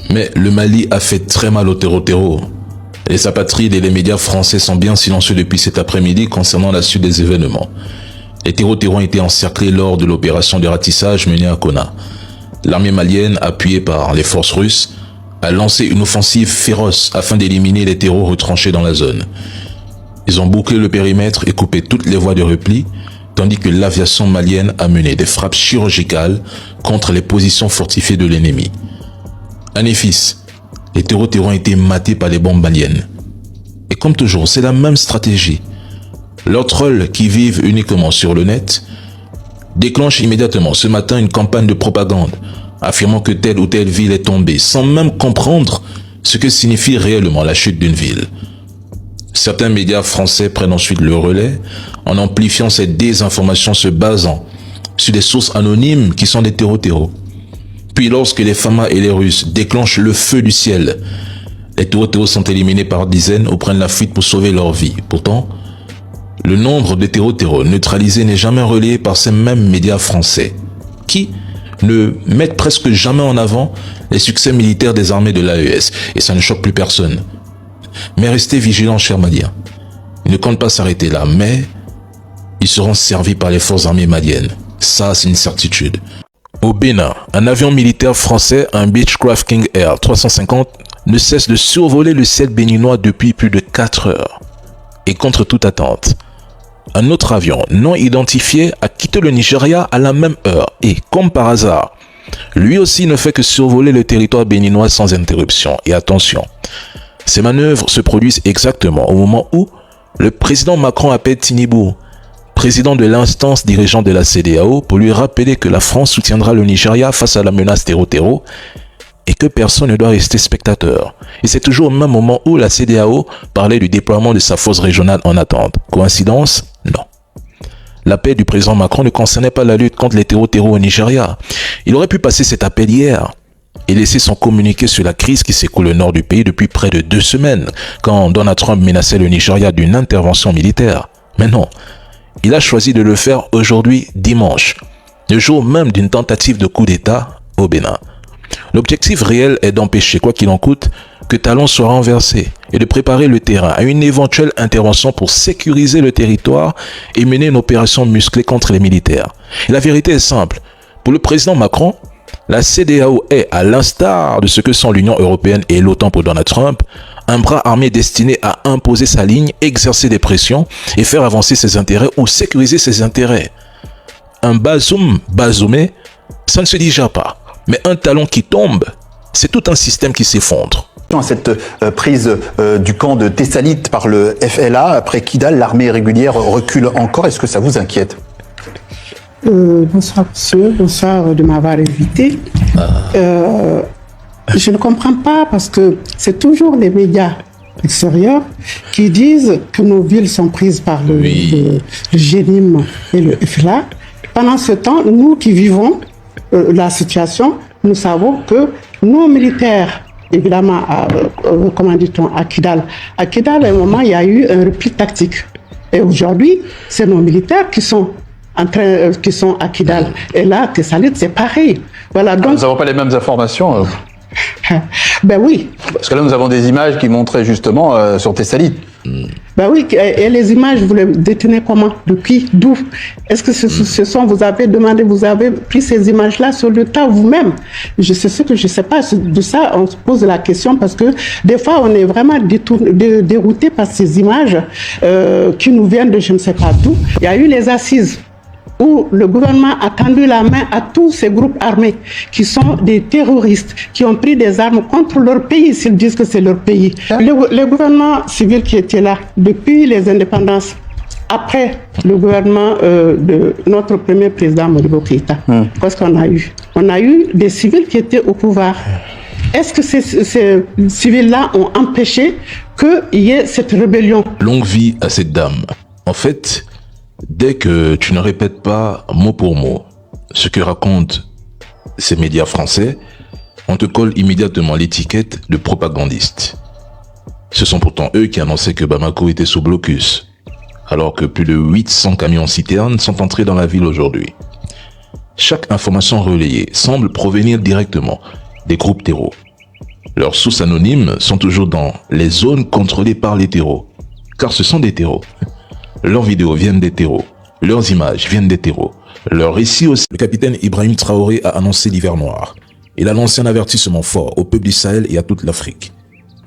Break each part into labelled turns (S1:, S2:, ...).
S1: Mais le Mali a fait très mal au terreau. Les apatrides et les médias français sont bien silencieux depuis cet après-midi concernant la suite des événements. Les terreaux ont été encerclés lors de l'opération de ratissage menée à Konna. L'armée malienne, appuyée par les forces russes, a lancé une offensive féroce afin d'éliminer les terreaux retranchés dans la zone. Ils ont bouclé le périmètre et coupé toutes les voies de repli, tandis que l'aviation malienne a mené des frappes chirurgicales contre les positions fortifiées de l'ennemi. À Néfis, les terreaux ont été matés par les bombes maliennes. Et comme toujours, c'est la même stratégie. Leurs trolls qui vivent uniquement sur le net déclenchent immédiatement ce matin une campagne de propagande affirmant que telle ou telle ville est tombée sans même comprendre ce que signifie réellement la chute d'une ville. Certains médias français prennent ensuite le relais en amplifiant cette désinformation se basant sur des sources anonymes qui sont des terreaux. Puis lorsque les FAMA et les Russes déclenchent le feu du ciel, les terreaux sont éliminés par dizaines ou prennent la fuite pour sauver leur vie. Pourtant, le nombre de terreaux neutralisés n'est jamais relayé par ces mêmes médias français qui ne mettent presque jamais en avant les succès militaires des armées de l'AES et ça ne choque plus personne. Mais restez vigilants, chers Maliens. Ils ne comptent pas s'arrêter là, mais ils seront servis par les forces armées maliennes. Ça, c'est une certitude. Au Bénin, un avion militaire français, un Beechcraft King Air 350, ne cesse de survoler le ciel béninois depuis plus de 4 heures. Et contre toute attente, un autre avion non identifié a quitté le Nigeria à la même heure et, comme par hasard, lui aussi ne fait que survoler le territoire béninois sans interruption. Et attention, ces manœuvres se produisent exactement au moment où le président Macron appelle Tinibou, président de l'instance dirigeante de la CEDEAO, pour lui rappeler que la France soutiendra le Nigeria face à la menace terreau et que personne ne doit rester spectateur. Et c'est toujours au même moment où la CEDEAO parlait du déploiement de sa force régionale en attente. Coïncidence? Non. L'appel du président Macron ne concernait pas la lutte contre les terreaux au Nigeria. Il aurait pu passer cet appel hier et laisser son communiqué sur la crise qui s'écoule au nord du pays depuis près de 2 semaines, quand Donald Trump menaçait le Nigeria d'une intervention militaire. Mais non, il a choisi de le faire aujourd'hui, dimanche, le jour même d'une tentative de coup d'État au Bénin. L'objectif réel est d'empêcher, quoi qu'il en coûte, que Talon soit renversé et de préparer le terrain à une éventuelle intervention pour sécuriser le territoire et mener une opération musclée contre les militaires. Et la vérité est simple. Pour le président Macron, la CEDEAO est, à l'instar de ce que sont l'Union européenne et l'OTAN pour Donald Trump, un bras armé destiné à imposer sa ligne, exercer des pressions et faire avancer ses intérêts ou sécuriser ses intérêts. Un bazoumé, ça ne se digère pas. Mais un talon qui tombe, c'est tout un système qui s'effondre.
S2: Cette prise du camp de Tessalit par le FLA, après Kidal, l'armée régulière recule encore. Est-ce que ça vous inquiète?
S3: Bonsoir monsieur, bonsoir de m'avoir invité. Je ne comprends pas parce que c'est toujours les médias extérieurs qui disent que nos villes sont prises par le GNIM et le FLA. Pendant ce temps, nous qui vivons la situation, nous savons que nos militaires, évidemment, comment dit-on, à Kidal, à un moment, il y a eu un repli tactique. Et aujourd'hui, c'est nos militaires qui sont à Kidal. Et là, Tessalit, c'est pareil. Voilà, donc...
S2: Nous n'avons pas les mêmes informations.
S3: Ben oui.
S2: Parce que là, nous avons des images qui montraient justement sur Tessalit.
S3: Ben oui, et les images, vous les détenez comment? Depuis? D'où? Est-ce que ce sont, vous avez demandé, vous avez pris ces images-là sur le tas vous-même? C'est ce que je ne sais pas. De ça, on se pose la question parce que des fois, on est vraiment dérouté par ces images qui nous viennent de je ne sais pas d'où. Il y a eu les assises où le gouvernement a tendu la main à tous ces groupes armés qui sont des terroristes, qui ont pris des armes contre leur pays, s'ils disent que c'est leur pays. Le gouvernement civil qui était là depuis les indépendances, après le gouvernement de notre premier président Modibo Keïta, qu'est-ce qu'on a eu? On a eu des civils qui étaient au pouvoir. Est-ce que ces civils-là ont empêché qu'il y ait cette rébellion?
S1: Longue vie à cette dame. En fait, dès que tu ne répètes pas mot pour mot ce que racontent ces médias français, on te colle immédiatement l'étiquette de propagandiste. Ce sont pourtant eux qui annonçaient que Bamako était sous blocus, alors que plus de 800 camions-citernes sont entrés dans la ville aujourd'hui. Chaque information relayée semble provenir directement des groupes terreaux. Leurs sources anonymes sont toujours dans les zones contrôlées par les terreaux. Car ce sont des terreaux. Leurs vidéos viennent des terreaux. Leurs images viennent des terreaux. Leurs récits aussi. Le capitaine Ibrahim Traoré a annoncé l'hiver noir. Il a lancé un avertissement fort au peuple du Sahel et à toute l'Afrique.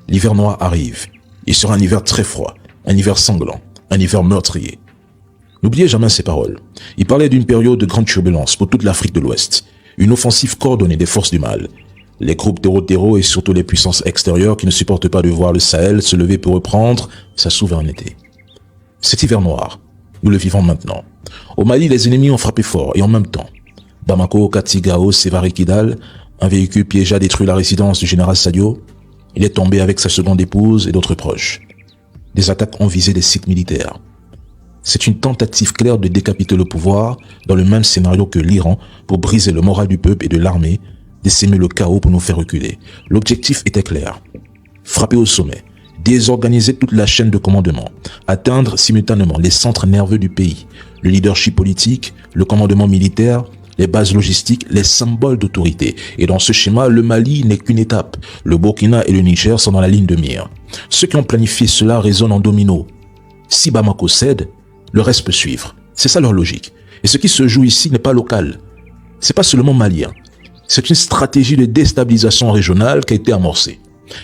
S1: L'hiver noir arrive. Il sera un hiver très froid, un hiver sanglant, un hiver meurtrier. N'oubliez jamais ces paroles. Il parlait d'une période de grande turbulence pour toute l'Afrique de l'Ouest. Une offensive coordonnée des forces du mal. Les groupes terreau et surtout les puissances extérieures qui ne supportent pas de voir le Sahel se lever pour reprendre sa souveraineté. Cet hiver noir, nous le vivons maintenant. Au Mali, les ennemis ont frappé fort et en même temps. Bamako, Kati, Gao, Sévaré, Kidal, un véhicule piégé a détruit la résidence du général Sadio. Il est tombé avec sa seconde épouse et d'autres proches. Des attaques ont visé des sites militaires. C'est une tentative claire de décapiter le pouvoir dans le même scénario que l'Iran pour briser le moral du peuple et de l'armée, d'essaimer le chaos pour nous faire reculer. L'objectif était clair. Frapper au sommet, désorganiser toute la chaîne de commandement, atteindre simultanément les centres nerveux du pays, le leadership politique, le commandement militaire, les bases logistiques, les symboles d'autorité. Et dans ce schéma, le Mali n'est qu'une étape. Le Burkina et le Niger sont dans la ligne de mire. Ceux qui ont planifié cela raisonnent en domino. Si Bamako cède, le reste peut suivre. C'est ça leur logique. Et ce qui se joue ici n'est pas local. C'est pas seulement malien. C'est une stratégie de déstabilisation régionale qui a été amorcée.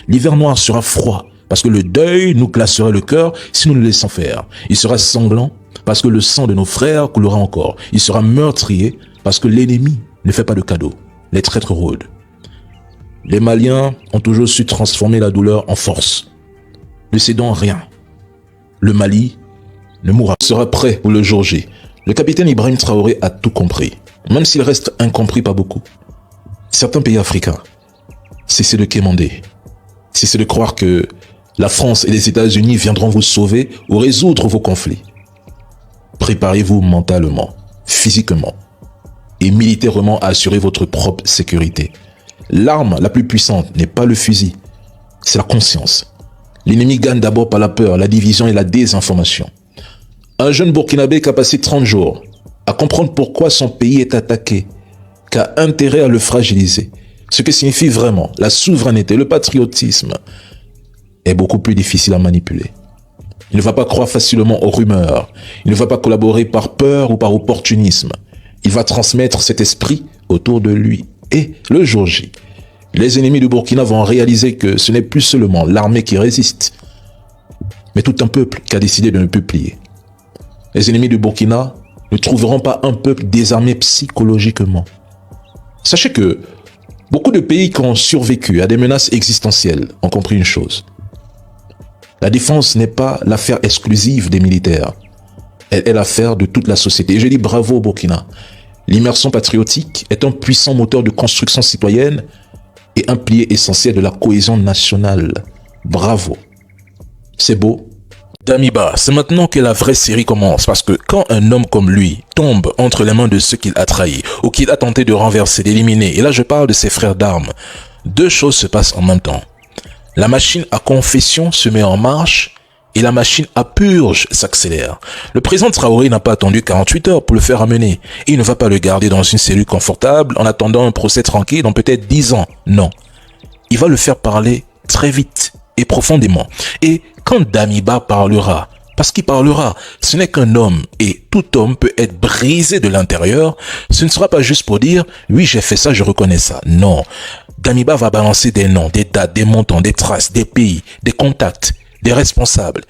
S1: L'hiver noir sera froid parce que le deuil nous glacerait le cœur si nous le laissons faire. Il sera sanglant parce que le sang de nos frères coulera encore. Il sera meurtrier parce que l'ennemi ne fait pas de cadeaux. Les traîtres rôdent. Les Maliens ont toujours su transformer la douleur en force. Ne cédons rien. Le Mali ne mourra pas. Sera prêt pour le jour J. Le capitaine Ibrahim Traoré a tout compris, même s'il reste incompris par beaucoup. Certains pays africains, cessez de quémander. Cessez de croire que la France et les États-Unis viendront vous sauver ou résoudre vos conflits. Préparez-vous mentalement, physiquement et militairement à assurer votre propre sécurité. L'arme la plus puissante n'est pas le fusil, c'est la conscience. L'ennemi gagne d'abord par la peur, la division et la désinformation. Un jeune Burkinabé qui a passé 30 jours à comprendre pourquoi son pays est attaqué, qui a intérêt à le fragiliser. Ce que signifie vraiment la souveraineté, le patriotisme, est beaucoup plus difficile à manipuler. Il ne va pas croire facilement aux rumeurs. Il ne va pas collaborer par peur ou par opportunisme. Il va transmettre cet esprit autour de lui. Et le jour J, les ennemis du Burkina vont réaliser que ce n'est plus seulement l'armée qui résiste, mais tout un peuple qui a décidé de ne plus plier. Les ennemis du Burkina ne trouveront pas un peuple désarmé psychologiquement. Sachez que beaucoup de pays qui ont survécu à des menaces existentielles ont compris une chose. La défense n'est pas l'affaire exclusive des militaires. Elle est l'affaire de toute la société. Et je dis bravo au Burkina. L'immersion patriotique est un puissant moteur de construction citoyenne et un pilier essentiel de la cohésion nationale. Bravo. C'est beau. Damiba, c'est maintenant que la vraie série commence, parce que quand un homme comme lui tombe entre les mains de ceux qu'il a trahis, ou qu'il a tenté de renverser, d'éliminer, et là je parle de ses frères d'armes, deux choses se passent en même temps. La machine à confession se met en marche, et la machine à purge s'accélère. Le président Traoré n'a pas attendu 48 heures pour le faire amener, et il ne va pas le garder dans une cellule confortable en attendant un procès tranquille dans peut-être 10 ans. Non. Il va le faire parler très vite et profondément. Et quand Damiba parlera, parce qu'il parlera, ce n'est qu'un homme et tout homme peut être brisé de l'intérieur, ce ne sera pas juste pour dire « oui, j'ai fait ça, je reconnais ça ». Non, Damiba va balancer des noms, des dates, des montants, des traces, des pays, des contacts, des responsables.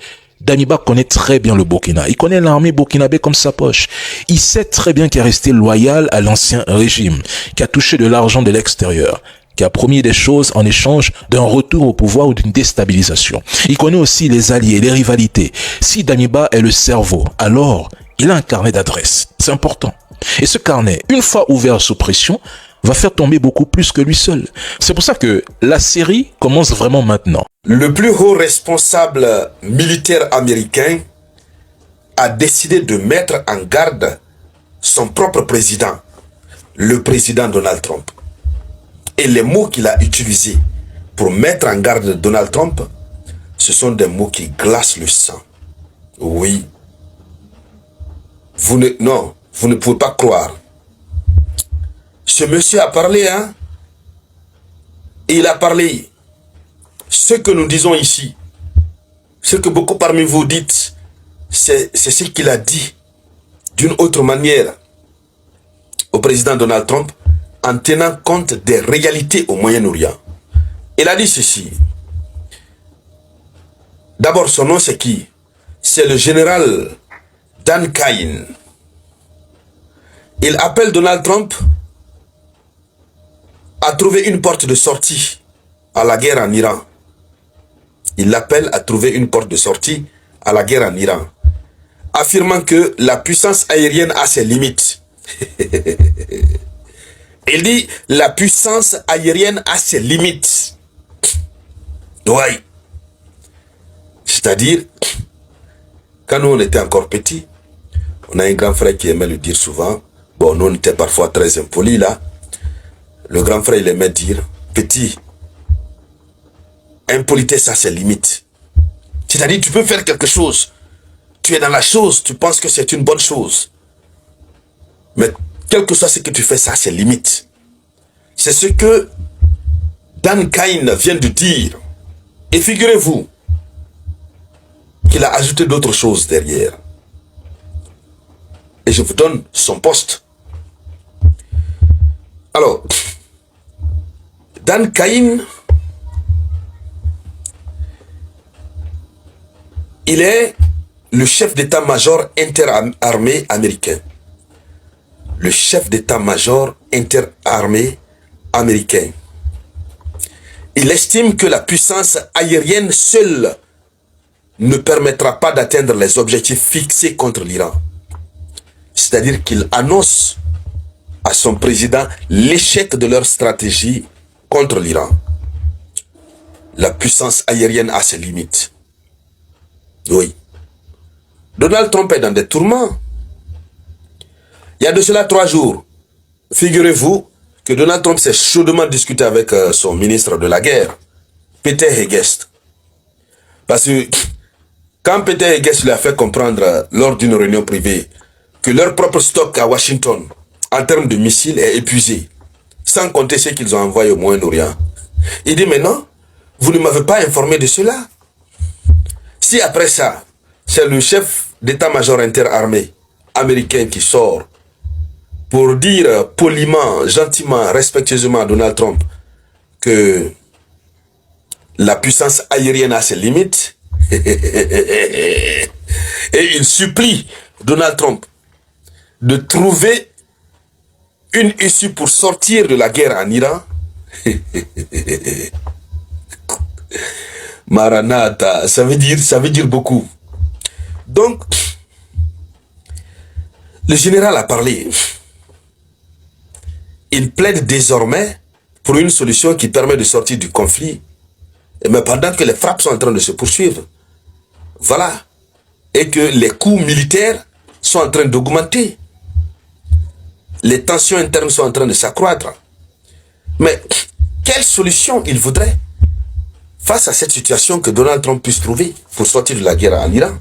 S1: Damiba connaît très bien le Burkina, il connaît l'armée burkinabé comme sa poche. Il sait très bien qu'il est resté loyal à l'ancien régime, qui a touché de l'argent de l'extérieur, qui a promis des choses en échange d'un retour au pouvoir ou d'une déstabilisation. Il connaît aussi les alliés, les rivalités. Si Damiba est le cerveau, alors il a un carnet d'adresses. C'est important. Et ce carnet, une fois ouvert sous pression, va faire tomber beaucoup plus que lui seul. C'est pour ça que la série commence vraiment maintenant.
S4: Le plus haut responsable militaire américain a décidé de mettre en garde son propre président, le président Donald Trump. Et les mots qu'il a utilisés pour mettre en garde Donald Trump, ce sont des mots qui glacent le sang. Oui. Vous ne pouvez pas croire. Ce monsieur a parlé, hein? Il a parlé. ce que nous disons ici, ce que beaucoup parmi vous dites, c'est ce qu'il a dit d'une autre manière au président Donald Trump en tenant compte des réalités au Moyen-Orient. Il a dit ceci. D'abord, son nom c'est qui? C'est le général Dan Cain. Il appelle Donald Trump à trouver une porte de sortie à la guerre en Iran. Il l'appelle à trouver une porte de sortie à la guerre en Iran, affirmant que la puissance aérienne a ses limites. Il dit la puissance aérienne a ses limites. Oui. C'est-à-dire, quand nous on était encore petits, on a un grand frère qui aimait le dire souvent. Bon, nous on était parfois très impolis là. Le grand frère il aimait dire, petit, impolitesse a ses limites. C'est-à-dire, tu peux faire quelque chose. Tu es dans la chose, tu penses que c'est une bonne chose. Mais quel que soit ce que tu fais, ça a ses limites. C'est ce que Dan Cain vient de dire. Et figurez-vous qu'il a ajouté d'autres choses derrière. Et je vous donne son poste. Alors, Dan Cain, il est le chef d'état-major interarmé américain. Le chef d'état-major interarmé américain. Il estime que la puissance aérienne seule ne permettra pas d'atteindre les objectifs fixés contre l'Iran. C'est-à-dire qu'il annonce à son président l'échec de leur stratégie contre l'Iran. La puissance aérienne a ses limites. Oui. Donald Trump est dans des tourments. Il y a de cela 3 jours, figurez-vous que Donald Trump s'est chaudement discuté avec son ministre de la guerre, Peter Hegest. Parce que quand Peter Hegest lui a fait comprendre lors d'une réunion privée que leur propre stock à Washington, en termes de missiles, est épuisé, sans compter ce qu'ils ont envoyé au Moyen-Orient, il dit, mais non, vous ne m'avez pas informé de cela. Si après ça, c'est le chef d'état-major interarmé américain qui sort pour dire poliment, gentiment, respectueusement à Donald Trump que la puissance aérienne a ses limites, et il supplie Donald Trump de trouver une issue pour sortir de la guerre en Iran. Maranatha, ça veut dire beaucoup. Donc, le général a parlé. Il plaide désormais pour une solution qui permet de sortir du conflit. Mais pendant que les frappes sont en train de se poursuivre, voilà, et que les coûts militaires sont en train d'augmenter, les tensions internes sont en train de s'accroître. Mais quelle solution il voudrait face à cette situation que Donald Trump puisse trouver pour sortir de la guerre en Iran?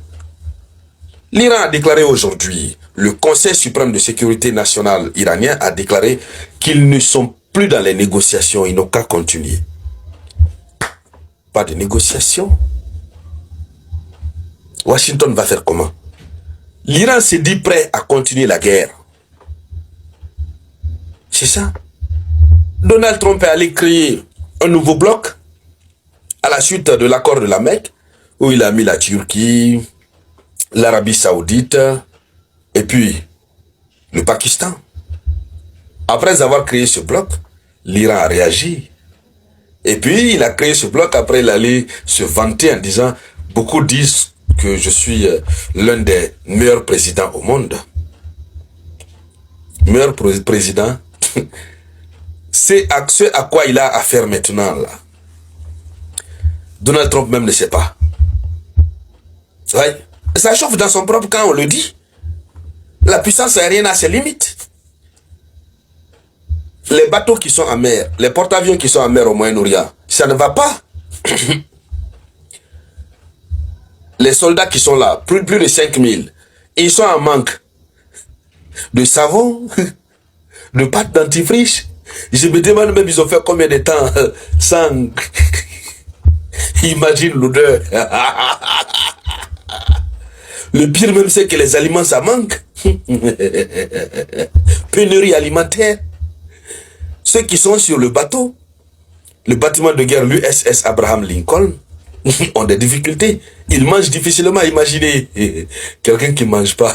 S4: L'Iran a déclaré aujourd'hui, le Conseil suprême de sécurité nationale iranien a déclaré qu'ils ne sont plus dans les négociations, ils n'ont qu'à continuer. Pas de négociations. Washington va faire comment? L'Iran s'est dit prêt à continuer la guerre. C'est ça. Donald Trump est allé créer un nouveau bloc à la suite de l'accord de la Mecque, où il a mis la Turquie, l'Arabie Saoudite et puis le Pakistan. Après avoir créé ce bloc, l'Iran a réagi. Et puis il a créé ce bloc, après il allait se vanter en disant, beaucoup disent que je suis l'un des meilleurs présidents au monde. Meilleur président, c'est ce à quoi il a affaire maintenant là. Donald Trump même ne sait pas. Ouais. Ça chauffe dans son propre camp, on le dit. La puissance aérienne a ses limites. Les bateaux qui sont en mer, les porte-avions qui sont en mer au Moyen-Orient, ça ne va pas. Les soldats qui sont là, plus de 5000, ils sont en manque de savon, de pâte dentifrice. Je me demande même, ils ont fait combien de temps sans... Imagine l'odeur. Le pire même, c'est que les aliments, ça manque. Pénurie alimentaire. Ceux qui sont sur le bateau, le bâtiment de guerre, l'USS Abraham Lincoln, ont des difficultés. Ils mangent difficilement. Imaginez quelqu'un qui ne mange pas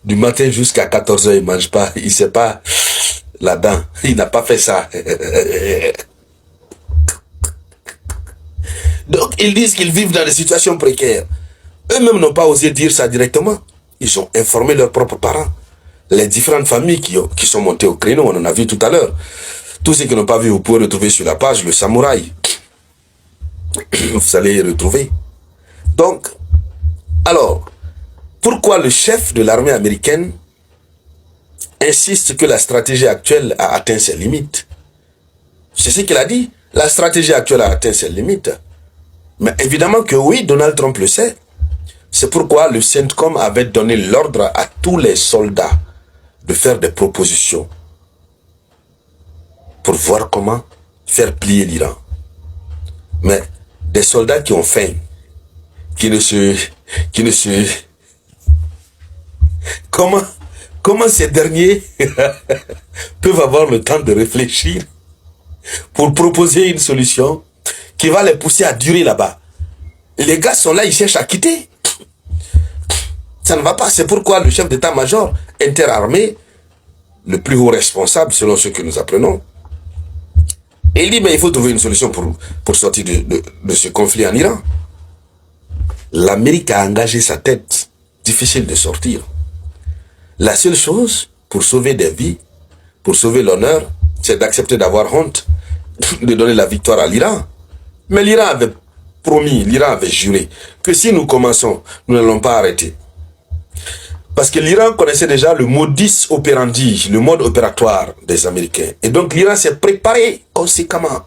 S4: du matin jusqu'à 14h, il ne mange pas, il ne sait pas là-dedans. Il n'a pas fait ça. Donc, ils disent qu'ils vivent dans des situations précaires. Eux-mêmes n'ont pas osé dire ça directement. Ils ont informé leurs propres parents. Les différentes familles qui sont montées au créneau, on en a vu tout à l'heure. Tous ceux qui n'ont pas vu, vous pouvez retrouver sur la page le samouraï. Vous allez y retrouver. Donc, alors, pourquoi le chef de l'armée américaine insiste que la stratégie actuelle a atteint ses limites? C'est ce qu'il a dit. La stratégie actuelle a atteint ses limites. Mais évidemment que oui, Donald Trump le sait. C'est pourquoi le CENTCOM avait donné l'ordre à tous les soldats de faire des propositions pour voir comment faire plier l'Iran. Mais des soldats qui ont faim, qui ne se... Comment ces derniers peuvent avoir le temps de réfléchir pour proposer une solution qui va les pousser à durer là-bas? Les gars sont là, ils cherchent à quitter. Ça ne va pas. C'est pourquoi le chef d'état-major interarmé, le plus haut responsable selon ce que nous apprenons, il dit, mais il faut trouver une solution pour sortir de ce conflit en Iran. L'Amérique a engagé sa tête. Difficile de sortir. La seule chose, pour sauver des vies, pour sauver l'honneur, c'est d'accepter d'avoir honte, de donner la victoire à l'Iran. Mais l'Iran avait promis, l'Iran avait juré, que si nous commençons, nous n'allons pas arrêter. Parce que l'Iran connaissait déjà le modus operandi, le mode opératoire des Américains. Et donc l'Iran s'est préparé conséquemment.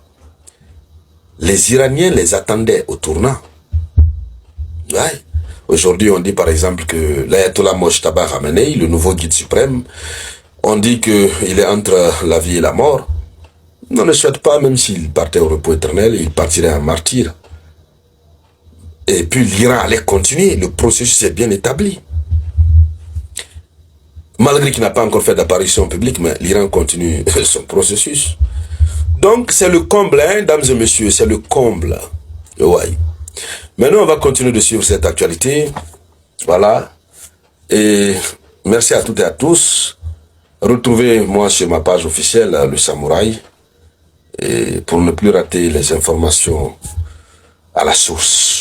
S4: Les Iraniens les attendaient au tournant. Ouais. Aujourd'hui, on dit par exemple que l'Ayatollah Mojtaba Khamenei, le nouveau guide suprême, on dit qu'il est entre la vie et la mort. On ne le souhaite pas, même s'il partait au repos éternel, il partirait en martyr. Et puis l'Iran allait continuer, le processus est bien établi. Malgré qu'il n'a pas encore fait d'apparition publique, mais l'Iran continue son processus. Donc c'est le comble, hein, dames et messieurs, c'est le comble. Ouais. Maintenant, on va continuer de suivre cette actualité. Voilà. Et merci à toutes et à tous. Retrouvez-moi sur ma page officielle, le Samouraï, et pour ne plus rater les informations à la source.